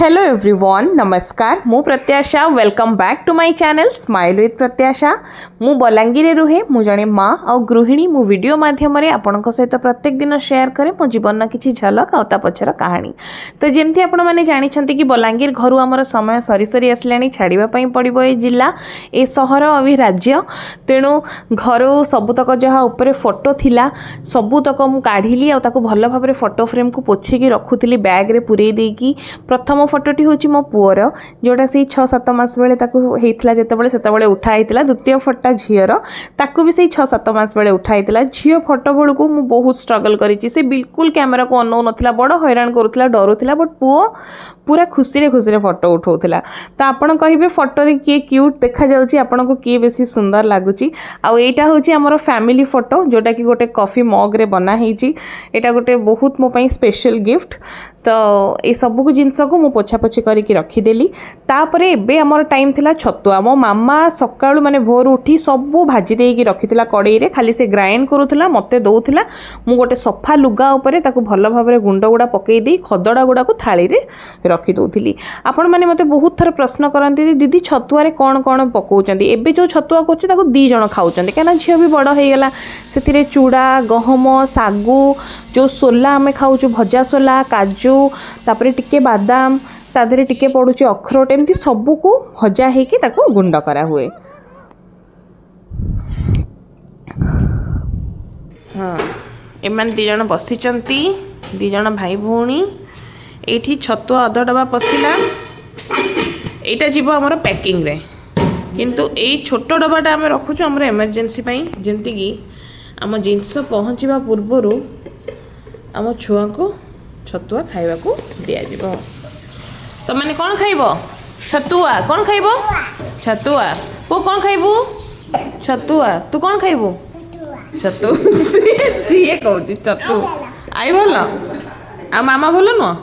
Hello everyone नमस्कार मु Pratyasha welcome back to my channel smile with Pratyasha मु बलांगीर रुहे मु जड़े माँ आ गृहिणी मु वीडियो माध्यम आपण सहित प्रत्येक दिन शेयर करे मो जीवन किसी झलक आउ पछर कहानी तो जमती आपण मैंने जानते कि बलांगीर घर आमर समय सरी सरी आसला छाड़ापी पड़ो ये जिला ए सहर अभी राज्य तेणु घर सबुतक जहाँ उपर फोटो थिला सबुतक मु काढ़ी भल भाव फोटो फ्रेम को पोछिकी रखुली बैग रे पुरई देकी प्रथम फोटोटी हूँ मो पुअर जोटा से 6-7 मास बेले होता जितेबाला उठाई द्वितीय फोटा झीर ताकू भी से 6-7 मास बेले उठाई झील फोटो बेलू को मुझे बहुत स्ट्रगल करी से बिल्कुल कैमेरा को अनौ ना बड़ हैरान करूला डरुला बट पुओ पूरा खुशी खुशी फोटो उठाऊला तो आपड़ कहे फोटो रे किए क्यूट देखा जाउची आपन को किए बेसी सुंदर लगुच आईटा हूँ आमर फैमिली फोटो जोटा कि गोटे कॉफी मग रे बना होती एटा गोटे बहुत मो स्पेशल गिफ्ट तो ये सबको जिनस को मुझे पोछापोछि करके रखीदेली तापर एबे आमर टाइम थिला छतुआ मो मामा सकाळु माने भोर उठी सबू भाजी देकी रखीथिला कड़ई रे खाली से ग्राइंड करूथिला मते दउथिला मु गोटे सफा लुगा उपरे ताकू भल भाव गुंड गुड़ा पकई दी खदड़ा गुड़ा को थाली रे रखी दउथिली आपण माने मते बहुत थर प्रश्न करंती दीदी छतुआ रे कोन कोन पकाउचंदी एबे जो छतुआ करछि ताकू 2 जण खाउचंदी काना झियो भी बड़ हे गेला सेतिरे चूड़ा गहम सागु जो सोला आमे खाउछु भजा सोला काजू तापरे टिके बादाम तादरे टिके पड़ुची अखरोट एमती सबू को भजा हेकी ताको गुंड करा हुए। हाँ एमान 2 जण बसिचंती 2 जण भाई भौणी एठी छतुआ अध डबा पसिला एटा जीव हमर पैकिंग रे किंतु एई छोटो डबाटा आमे रखुछु हमर इमरजेंसी पई जेमती कि आम जिनस पहुँचवा पूर्वरु आम छुआ को छतुआ खाइबा को दिया जीवो। तो मैंने कौन खाइब छतुआ कौन खाइब छतुआ वो कौन खाइबू छतुआ तू कौन खाइबू छतु सीए कहूँ छतु आई भल आ मामा भल नुह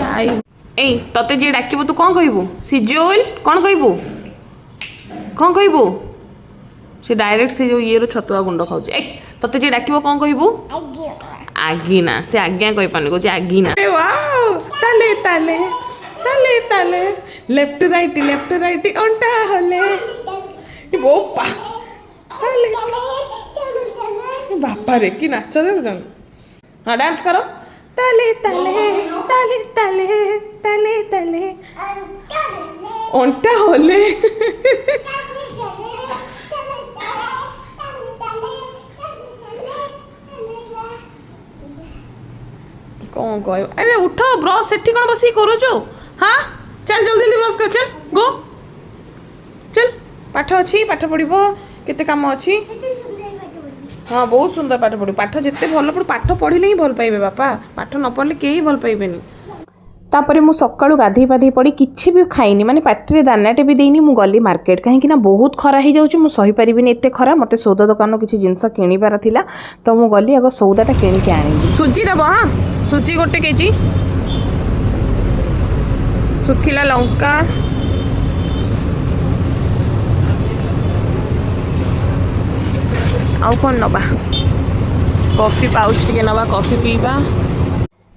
आई ए तते जी डाकिबू तू कौन कहबू सिजोल कौन कहबू से डायरेक्ट से जो ये छतुआ गुंड खाऊ तते जी डाकिबो कौन कहबू आगिना से आज्ञा कहि पानी कहूँ आगिना वाओ ताले ताले ताले ताले लेफ्ट राइट अंटा हले बोपा ताले बापा रे कि नाच दे हाँ डांस करो ताले ताले ताले ताले ताले ताले अंटा हले कौन कह अरे उठ ब्रश से कौन बस करुचु हाँ चल जल्दी ब्रश कर चल गो चल पाठ अच्छी पाठ पढ़ो केते काम अच्छी हाँ बहुत सुंदर पाठ पढ़ पाठ जिते भल पढ़ पाठ पढ़ले ही भल पाइबे बापा पाठ न पढ़ले कहीं भल पाइबेनी तापरे मु सकाळु गाधई पाधई पड़ी किछि भी खाइनी माने पार्टी दानाटे भी देनी मु गली मार्केट कहीं बहुत खरा ही जाउछ मु सही परिबिनी एते खरा मते सौदा दुकान किछि जिंस किनिबार थिला तो मु गली आगो सौदाटा किनि के आनी सुजी दबो हां सुजी गोटे केजी सुखिला लंका आउ कौन नबा कॉफी पाउच टिके नबा कॉफी पीबा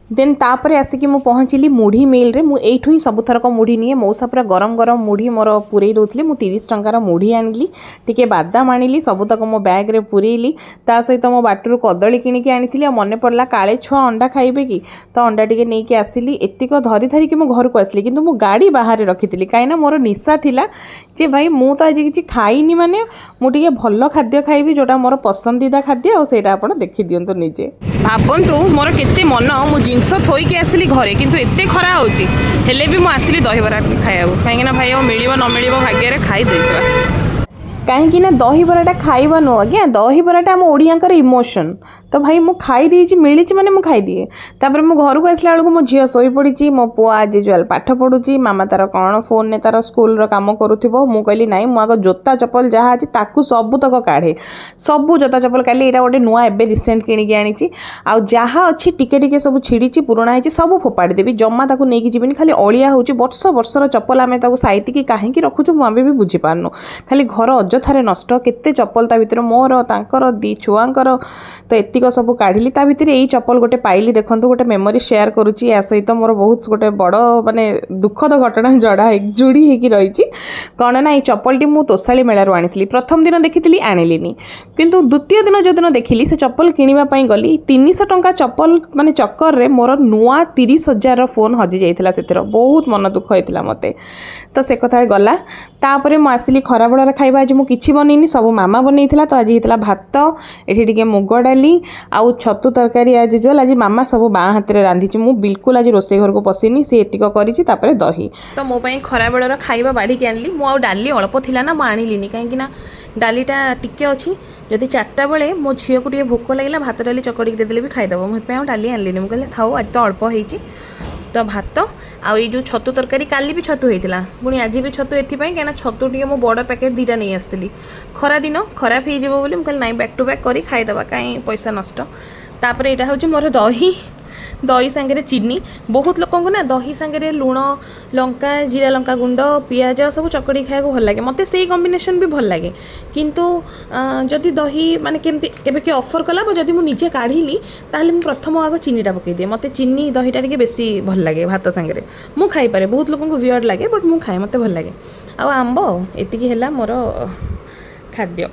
देन तापरे आसिकी मु पहुँचली मुढ़ी मिल रे मु एठू ही सब थरक मुढ़ी निए मौसा पूरा गरम गरम मुढ़ी मोर पुरई दउथले मु 30 टंकार मुढ़ी आनिली टिके बादाम आनिली सबुतक मो बैग रे पुरैली ता सहित मो बाटरू कदली किनिकी आनिथिली मने पड़ला काले छुआ अंडा खाइबे कि तो अंडा टिके नेकी आसिली एतिक धरी धरी कि मो घर को आसली किंतु मु गाड़ी बाहर रखिथिली काइना मोर निशा थिला जे भाई मु तो आज किछि खाइनी माने मु टिके भल खाद्य खाइबी जोटा मोर पसंदीदा खाद्य और सेटा आपण देखि दियंतु निजे भाबंतु मोर केते मन मु जिनस थोइकी आसली घरे किंतु एते खरा होची हेले भी मु आसली दहीबरा खाइबा कहीं भाई मिलिबो न मिलिबो भाग्य रे खाई देइबा कहीं दहीबराटा खाइबा नु आज्ञा दहीबराटा आम ओडियांकर इमोशन तो भाई मु खाई देछि मिली माने मु खाई दिए तापर मु घर को आसला बेलू मो झील शोई पड़ी मो पुआ आज जुआल पाठ पढ़ुची मामा तार कौन फोन ने तार स्कूल रो काम करूथिबो मु कहली नाई मु आग जोता चप्पल जहाँ अच्छी ताकू सबू तक काढ़े सबू जोता चप्पल काली एटा गोटे नुआ एबे रिसेंट किनिकी आनिची आ जहाँ अच्छी टिके टिके सब छिड़ी पुराणा है सब फोपाड़ी देवी जमा ताकू नहीं जीविनी खाली अलिया होची वर्ष वर्षर चप्पल आम साइतिकी कहीं रखुचु मु भी बुझी पारनु खाली घर अजथारे नष्ट केते चप्पल ता भितर मोर तांकर दी छुआंकर तो एतिक तीक सब काढ़ी ता भितर यही चप्पल गोटे पाइली देखो गोटे मेमोरी शेयर करुँची या सहित मोर बहुत गोटे बड़ माने दुखद घटना जड़ा जोड़ी होगी रही कौन ना ये चप्पलटी मुझे तोषाली मेलू आनी प्रथम दिन देखी आनिलिनी किंतु द्वितीय दिन जो दिन देखिली से चप्पल किणापी गली 300 टंका चप्पल माने चक्कर रे मोर नुआ 30,000 फोन हजि जाइथिला से बहुत मन दुख होता मत तो से कथा गला तापर मु आसिली खरा बेलर खाइबा आज मु किछि बनैनी सब मामा बनैथिला तो आज होता भात एठी टिके मुग डाली आउ छतु तरकारी आज यूजुअल आज मामा सब बाँ हाथ में रांधि मु बिल्कुल आज रोसे घर को पशिनी सी एतिक करिछि तापर दही तो मो पई खरा बेलर खाइबा बाड़ी के आनली मु आ डाली अल्प थिला ना मु आनिलिनी काहेकि ना डालीटा टिके अच्छी जदि 4टा बेले मो झील को टे भोक लगे भात डाली चकड़ी देदेले भी खाईदेव मुझे डाली आनलिनी मुझे थाऊ आज तो अल्प होती तो भात आउ ये जो छतु तरकारी काली भी छतु होता पुणी आज भी छतु एथपाई कहीं छतु टे मो बड़ पैकेट 2टा नहीं आसती खरा दिन खराब हो बोली मुझे नाई बैक टू बैक कर खाईदे कहीं पैसा नष्ट तापर यहाँ हूँ मोर दही दही सांगे चीनी बहुत लोक ना दही सांगे लुण लंका जीरा लंका गुंड पियाज सब चकड़ी खाया भल लगे मत से कॉम्बिनेशन भी भल लगे किंतु जदि दही माने केमती केबे के ऑफर कला जदि मु निजे काढ़िली ताहले मु प्रथम आग चीनीटा पकई दिए मत चीनी दहीटा टिके बेसी भल लगे भात सांगे मु खाई पारे बहुत लोक को वियर्ड लगे बट मु खाए मत भल लगे आ आंब एतिकी हैला मोर खाद्य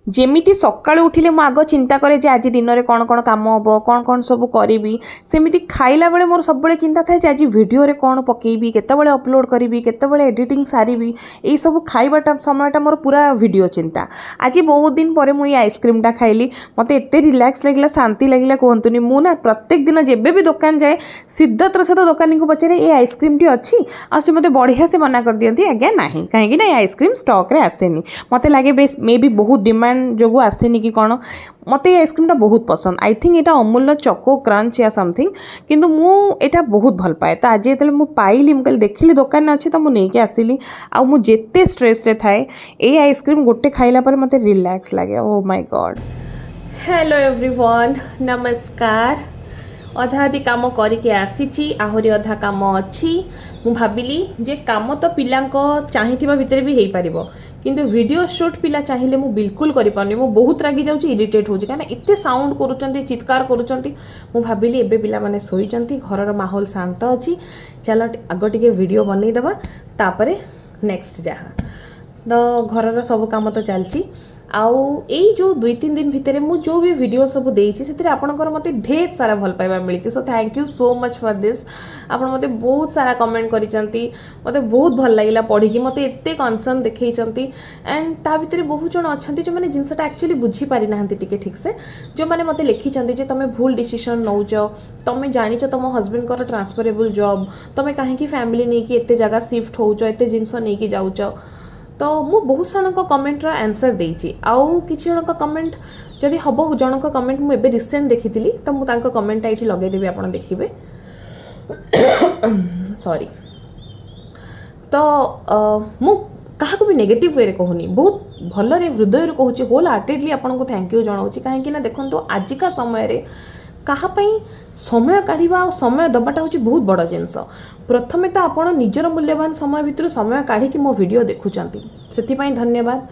जेमिति सकाळु उठिले मु आग चिंता करे जे आज दिन में कौन कौन काम हम कौन कौन सब करी सेमिति खाइला बेले मोर सब बेले चिंता थाए आज वीडियो रे कौन पकेबी केतेबेले अपलोड करी केतेबेले एडिटिंग सारी यही सब खाइबाटा समयटा मोर पूरा वीडियो चिंता आज बहुत दिन पर मुझे आइसक्रीमटा खाइली मत एत रिलैक्स लगे शांति लगे कहतुनि मु ना प्रत्येक दिन जेबे भी दुकान जाए सिद्धतर सहित दुकानी को पचारे ये आइसक्रीम टी अच्छी आ से मते बढ़िया से मना कर दियंती आज्ञा नहीं कहीं ना आइसक्रीम स्टॉक रे आसेनी मत लगे मे भी बहुत डिमांड जो आसेनी कि कौन मत ये आइसक्रीमटा बहुत पसंद आई थिंक यहाँ अमूल चको क्रंच या समथिंग किंतु मुझे बहुत भल पाए तो आज जो मुझे पाइली मुझे देखिली दुकान अच्छी तो मुझे आसिली आते स्ट्रेस रे थाए ये आइसक्रीम गोटे खाइला पर मत रिलैक्स लगे oh my God hello everyone नमस्कार अधा अधि काम करके आसी आहरी अधा काम अच्छी मु भाविली जे काम तो पिला चाहिए भितर भी हो पार किंतु वीडियो शूट पिला चाहिए मु बिल्कुल करि पारनी मु बहुत रागी जाऊँ इरिटेट होची कारण एते साउंड करूचंती चित्कार करूचंती मु भाविली एबे पिला माने सोईचंती घरर माहौल शांत अच्छी चलो आग टिके वीडियो बनै देबा तापरे नेक्स्ट जहाँ तो घरर सब काम तो चलची आउ यही जो 2-3 दिन भितर मु जो भी वीडियो सब देइछि सेतिर आपनकर मते ढेर सारा भल पाइबा मिली so thank you so much for this आपन मते बहुत सारा कमेंट करिसंती मते बहुत भल लागिला पढ़ी कि मते एते कंसर्न देखैसंती एंड ता भितर बहुत जण अछंती जो माने जिंसटा एक्चुअली बुझी पारि नाहंती टिके ठीक से जो माने मते लिखिसंती जे तमे भूल डिसीजन नौच तमे जानिछ तम हस्बैंड कर ट्रांसफरेबल जॉब तमे काहे कि फैमिली नै कि एते जगह शिफ्ट होउछ एते जिंस नै कि जाउछ तो मु बहुत जन कमेंटर आंसर देइछि आउ किछि जन कमेंट जदि हबो जन कमेंट मु एबे रिसेंट देखिथिली तो मु तांको कमेंट आइठी लगे देबी आपण देखिबे सॉरी तो मु कहा भी नेगेटिव वे कहूनी बहुत भलरे हृदय कहूँ होल हार्टेडली आपन को थैंक यू जनाऊँ कहीं देखो आजिका समय रे कहापाई समय काढ़ा और समय दबाटा हूँ बहुत बड़ जिनस प्रथमे तो आप निजर मूल्यवान समय भितर समय काढ़ी मो वीडियो देखुंट से धन्यवाद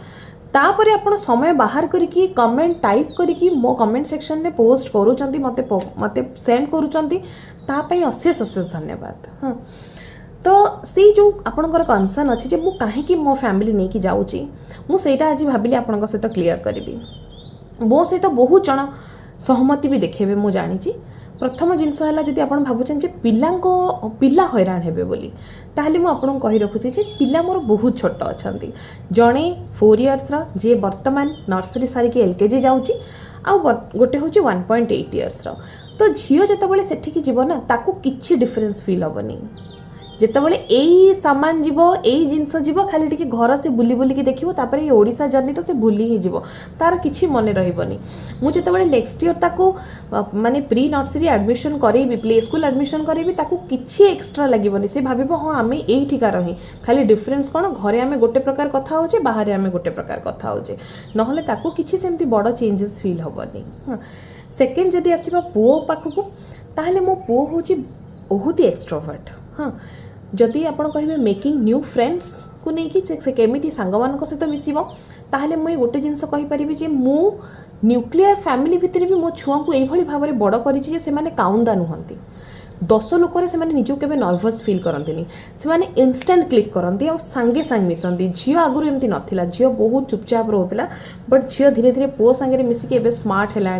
तापर आप समय बाहर करके कमेंट टाइप करके मो कमेंट सेक्शन में पोस्ट करूँ मते सेंड करूँ अशेष अशेष धन्यवाद हाँ तो से जो आपणकर कनसर्न अच्छी जे मु कहीं मो फैमिली नहीं कि जाऊँगी मुझे आज भाविली आपण सहित क्लीयर करी मो सहित बहुत जन सहमति भी देखेबे मु जानी प्रथम जिनस है जब आप भावुन पिला हैरान हेबे बोली ताहले मु आपन कहि रखुची जे पिला मोर बहुत छोट अच्छा जड़े 4 इयर्स जे वर्तमान नर्सरी सारिकी एलकेजी जाऊँगी आ गोटे हूँ 1.8 इयर्स तो झील जितेबाला सेठिकी जीव ना ताकू किछि डिफरेन्स फील हेनी जितेबाला यही सामान जीव यही जिनस जीव खाली टिके घर से बुली बुलिकी देखिबो तापर ये ओडिशा जर्नी तो से भूली ही जीव तार किछि मन रहिबनी मु जितेबाला नेक्स्ट ईयर ताकू माने प्री नर्सरी एडमिशन करेबी प्ले स्कूल एडमिशन करेबी ताकू किछि एक्स्ट्रा लागिबनी से भाबिबो हां आमे एही ठिका रही खाली डिफरेन्स कोन घरे आमे गोटे प्रकार कथा होचे बाहर आमे गोटे प्रकार कथा होचे नहले ताकू किछि सेमती बड़ चेंजेस फील होबनी हां सेकेंड जदी आसीबा पुओ पाखकू ताहले मो पुओ होची बहुत ही एक्सट्रोवर्ट हाँ जदि आपण कहिबे मेकिंग न्यू फ्रेंड्स को नहीं कि से केमिति सांग मान सहित मिसिबो ताहले मुई गोटे जिनस कहि परिबि जे मु न्यूक्लियर फैमिली भितर भी मो छुआ को एभली भाव में बड़ करिछि जे सेमाने काउंदा नुहंती 10 लोक निजक के नर्भस फिल करते से इनस्टाट क्लिक करती और सांगे सांगे मिसती झील आगुरी एमती नाला झील बहुत चुपचाप रोला बट झील धीरे धीरे पुओ सांगे मिसिकी एबे स्मार्ट है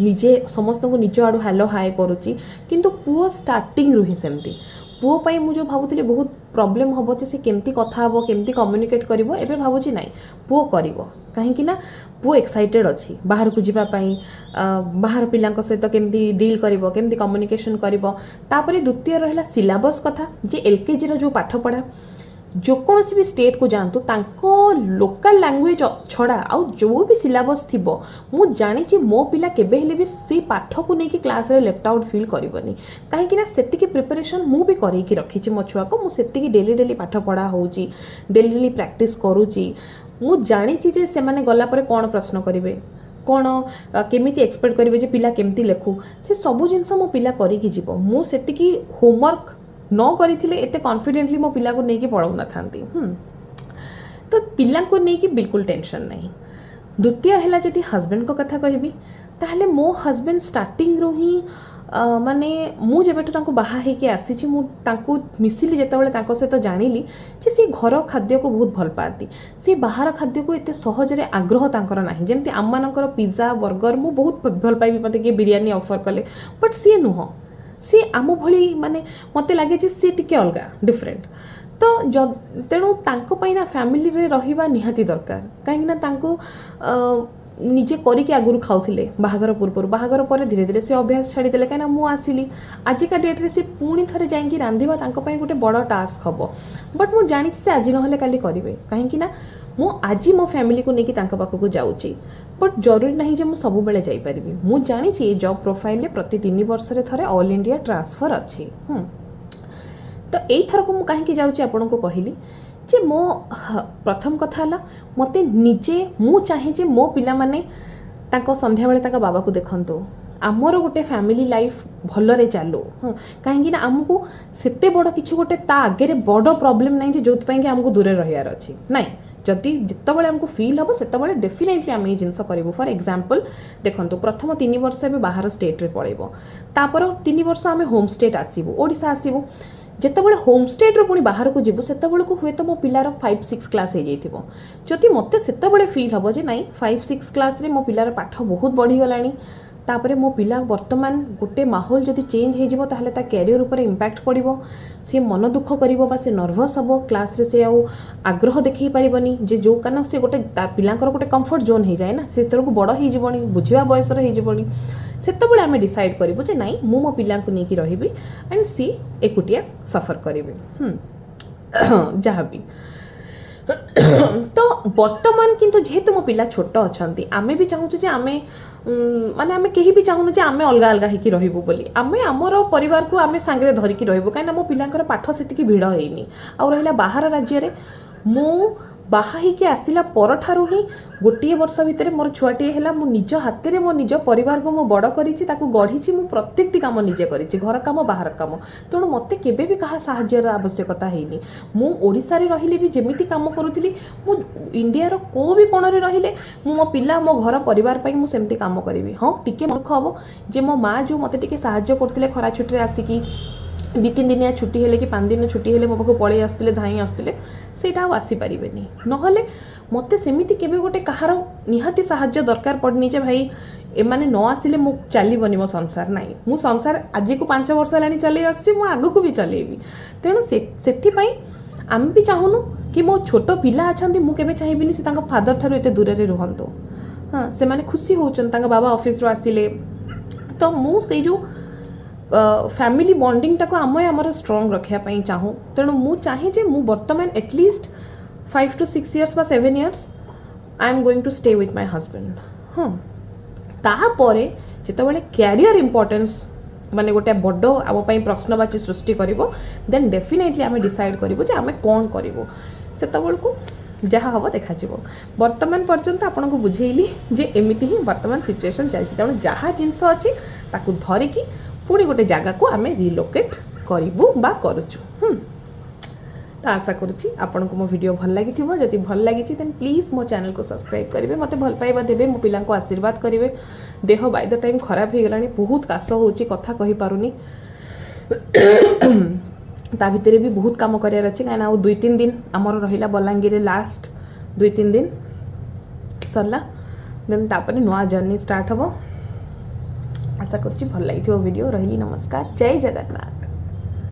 निजे समस्त को निज आड़ू हेलो हाय करुच्ची किंतु पुओ स्टार्टिंग रु ही सेमती पुओ पाई मु जो भावुली बहुत प्रॉब्लम हम जे केमती कथा हम केमती कम्युनिकेट करिवो एबे भावुची नाई पुओ करिवो कहीं ना पुओ एक्साइटेड अच्छी बाहर को जावाई बाहर पिला सहित केमती डील करिवो केमती कम्युनिकेशन करिवो तापरे द्वितीय रहिला सिलेबस कथा जे एलकेजी रो जो पाठ पढ़ा जो कौन भी स्टेट को जातु तांको लोकल लैंग्वेज छड़ा आउ जो भी सिलेबस थी मु जानी मो पिला केबे हेले भी से पाठ को लेकिन क्लास रे लेफ्ट आउट फील करबनी कहीं ना सेतिकी प्रिपरेशन मु भी करैकी रखी मो छुआ को मु सेतिकी डेली डेली पाठ पढ़ा होउची डेली डेली प्रैक्टिस करूची मु जानी जे से माने गला परे कोन प्रश्न करिवे कौन केमिति एक्सपेक्ट करेंगे जे पिला केमती लेखु से सबू जिनस मो पिला करिकी जीवो मु सेतिकी होमवर्क न करिथिले एते कॉन्फिडेंटली मो पिला को नेकी पढ़ाउ न थांती तो पिला को नेकी बिल्कुल टेंशन नहीं। द्वितीय हैला जदि हस्बैंड को कथा कहबी ताहले मो हस्बैंड स्टार्टिंग रो ही माने मु जेबेटो तांको बाहा हे के आसी मु तांको मिसिली जेतेबेले तांको सहित जानिली जे से घर खाद्य को बहुत भल पाती से बाहर खाद्य को एते सहज रे आग्रह तांकर नाही जेमति आम मानकर पिज्जा बर्गर मु बहुत भल पाइबी मते के बिरयानी ऑफर कले बट सी नुह सी आम भली माने मते लागे जे सी टिके अलगा डिफरेंट तो जब तेणु तांको पाई ना फैमिली रे रहिबा निहाती दरकार कहीं ना तांको निजे करिके आगुरु खाउथिले बाहागर पूर्व बाहागर पर धीरे धीरे से अभ्यास छाड़ीदेले कहीं मु आसिली आजिका डेट्रे से पुणी थरे जाइंकी रांधिबा तांको पाई गोटे बड़ टास्क हबो बट मु जानी से आज नहले काली करिवे कहीं ना मु आज मो फैमिली को लेकिन तांको पाखको जाउची बट जरूरी नहीं जे मु सब बेले जाई परिबी मु जानी छी जॉब प्रोफाइल ले प्रति 3 वर्ष रे थरे ऑल इंडिया ट्रांसफर अछि तो एई थर को मु काहे की जाउची आपन को कहिली जे मो प्रथम कथा हला मते निजे मु चाहे जे मो पिला माने तांको संध्या बेले तांको बाबा को देखंतो आमर गोटे फैमिली लाइफ भलरे चालू कहीं ना आमको सेते बड़ किछु गोटे ता आगे रे बड़ प्रॉब्लम नहीं जे जोत पाएंगे हमको दूरे रहियार अछि नहीं जदि जितेबाला आमको फील हम से डेफिनेटली आम ये जिनस करूँ फॉर एग्जांपल देखो प्रथम 3 वर्ष एवं बाहर स्टेट रे पड़ेबो तापर 3 वर्ष आम होम स्टेट आसबू ओडिशा आसबू जितेबाला होम स्टेट रो पुणी बाहर को जीवु सेतेबेले को हुए तो मो पिलार 5-6 क्लास हो जाइथिबो जदि मते सेतेबेले फील हबो जे नहीं 5-6 क्लास रे मो पिलार पाठ बहुत बढ़ी गलानी तापरे मो पिला वर्तमान गोटे माहौल जदि चेंज हो जिवो ताहले ता कैरियर ऊपर इंपैक्ट पड़िबो से मन दुख करिवो बा से नर्वस हबो क्लास रे से आउ आग्रह देखै परिबनी जे जो काना से गोटे पिलांकर गोटे कंफर्ट जोन हो जाए ना से तरह को बड़ हो जीवनी बुझिबा बयस रे हो जीवनी सेतेबेले आमे डिसाइड करिवो जे नहीं मु मो पिलां को नेकी रहिबी एंड सी एकुटिया सफर करिवि जहाँ भी तो वर्तमान किंतु जेहेतु मो पिला छोट अच्छा आमे भी चाहूँ जे आमे माने आमे कहीं भी चाहूँ जे आमे अलग अलग होकर रहबू बोली आमे आमर परिवार को आमे सांगे धरिकी रहबू कहीं मो पिलांकर पाठ सेतिकी भिड़ होइनी आ रहिला बाहर राज्य रे मु बाहा ही आसिला पर ठारू ही गोटे वर्ष भितर मोर छुआटे है मो निज हाथ में मो निज परिवार को मो बड़ करी गढ़ी मु प्रत्येकटी काम निजे करी घर काम बाहर काम तेणु मते केबे भी कहा साहाय्यर आवश्यकता हैनी मु ओडिसा रे रहिले भी जेमिति काम करूथली मु इंडिया रो को भी कोण रे रहिले मु मो पिला मो घर परिवार पई मु सेमति काम करिवि हां टिके मुख हबो जे मो माँ जो मते टिके साहाय्य करथिले खरा छुट्टी रे आसिकी 2-3 दिनिया छुट्टी हेले कि 5 दिन छुट्टी हेले मो पाखु पळै आस्तिले धाई आस्तिले सेटा आसी पारिबेनी नहले मते सेमिति केबे गोटे कहार निहाती साहाय्य दरकार पड़नी जे भाई एमाने न आसिले मु चलीबनी मो संसार नाही मु संसार आज को 5 वर्ष लानी चले आछि मु आगु को भी चलेबी तेणु सेथि पई आम भी चाहूनु कि मो छोट पिला अछंती मु केबे चाहिबिनी से तांका फादर ठारू एते दूर रे रहंतो हां से माने खुशी होचन तांका बाबा ऑफिस रो आसिले तो मु से जो फैमिली बॉन्डिंग टाको आमर स्ट्रॉन्ग रखापी चाहूँ तेणु मु चाहे जे मु वर्तमान एटलिस्ट 5 to 6 years बा 7 years I am going to stay with my husband हाँ तापरे जितेबाला कैरियर इंपोर्टेंस माने गोटे बड़ आम प्रश्नवाची सृष्टि करिवो देन डेफिनेटली आम डिसाइड करिवो जे आम कौन करिवो सेतबेलको जहाँ हम देखा वर्तमान पर्यंत आपन को बुझेली जे एमिति ही वर्तमान सिचुएशन चलछि तेणु जहाँ जिनस अच्छी ताकू धरिकी पुणी गोटे जगह को आम रिलोकेट करूँ बा करुचु तो आशा करुच्ची आपन को मो वीडियो भल लगी जदि भल लगी देन प्लीज मो चैनल को सब्सक्राइब करेंगे मत भल पाइबा देवे मो पिला को आशीर्वाद करेंगे देह बाय द टाइम खराब हो गला बहुत काश होची कथा कहि पारुनी ता भितर भी बहुत काम करार अच्छे कहीं 2-3 दिन आमर रहा बलांगीर लास्ट 2-3 दिन सरला देन तापर नुआ जर्नी स्टार्ट हम आशा करुच्ची भल लगी वीडियो रही नमस्कार जय जगन्नाथ।